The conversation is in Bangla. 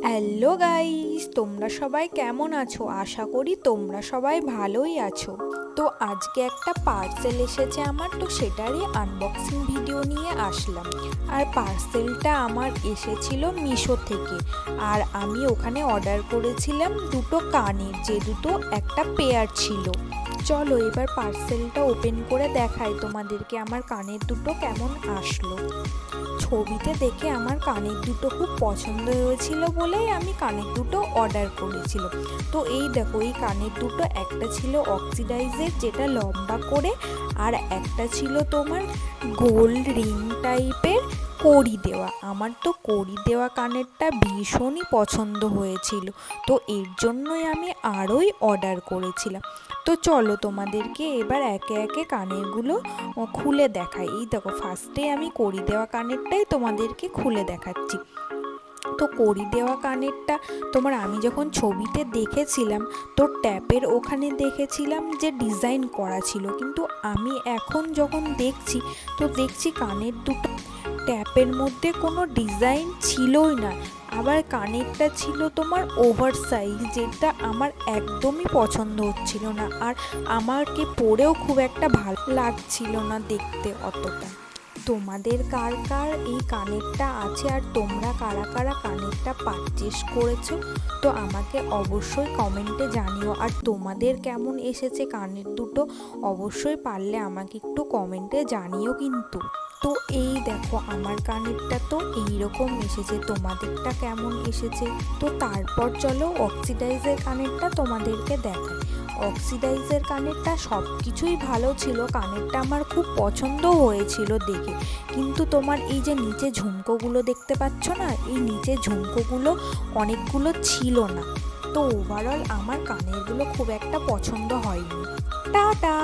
হ্যালো গাইস, তোমরা সবাই কেমন আছো? আশা করি তোমরা সবাই ভালোই আছো। তো আজকে একটা পার্সেল এসেছে আমার, তো সেটারই আনবক্সিং ভিডিও নিয়ে আসলাম। আর পার্সেলটা আমার এসেছিল মিশো থেকে। আর আমি ওখানে অর্ডার করেছিলাম দুটো কানের, যে দুটো একটা পেয়ার ছিল। চলো এবার পার্সেলটা ওপেন করে দেখাই তোমাদেরকে আমার কানের দুটো কেমন আসলো। ছবিতে দেখে আমার কানের দুটো খুব পছন্দ হয়েছিল বলেই আমি কানের দুটো অর্ডার করেছিলাম। তো এই দেখো, এই কানের দুটো একটা ছিল অক্সিডাইজের, যেটা লম্বা করে, আর একটা ছিল তোমার গোল্ড রিং টাইপের কড়ি দেওয়া। আমার তো কড়ি দেওয়া কানেরটা ভীষণই পছন্দ হয়েছিল, তো এর জন্যই আমি আরোই অর্ডার করেছিলাম। তো চলো তোমাদেরকে এবার একে একে কানেরগুলো খুলে দেখাই। এই দেখো, ফার্স্টে আমি কড়ি দেওয়া কানেরটাই তোমাদেরকে খুলে দেখাচ্ছি। তো কড়ি দেওয়া কানেরটা তোমার আমি যখন ছবিতে দেখেছিলাম, তো ট্যাপের ওখানে দেখেছিলাম যে ডিজাইন করা ছিল, কিন্তু আমি এখন যখন দেখছি, তো দেখছি কানের দুটো ট্যাপের মধ্যে কোনো ডিজাইন ছিলই না। আবার কানেরটা ছিল তোমার ওভার সাইজ, যেটা আমার একদমই পছন্দ হচ্ছিল না, আর আমাকে পরেও খুব একটা ভালো লাগছিল না দেখতে অতটা। তোমাদের কার কার এই কানেরটা আছে, আর তোমরা কারা কারা কানেরটা পারচেস করেছো, তো আমাকে অবশ্যই কমেন্টে জানিও। আর তোমাদের কেমন এসেছে কানের দুটো, অবশ্যই পারলে আমাকে একটু কমেন্টে জানিও কিন্তু। তো এই দেখো, আমার কানেরটা তো এইরকম এসেছে, তোমাদেরটা কেমন এসেছে? তো তারপর চলো অক্সিডাইজের কানেরটা তোমাদেরকে দেখাই। অক্সিডাইজের কানেরটা সব কিছুই ভালো ছিল, কানেরটা আমার খুব পছন্দ হয়েছিল দেখে, কিন্তু তোমার এই যে নিচে ঝুমকোগুলো দেখতে পাচ্ছ না, এই নিচে ঝুমকোগুলো অনেকগুলো ছিল না। তো ওভারঅল আমার কানেরগুলো খুব একটা পছন্দ হয়নি। টাটা।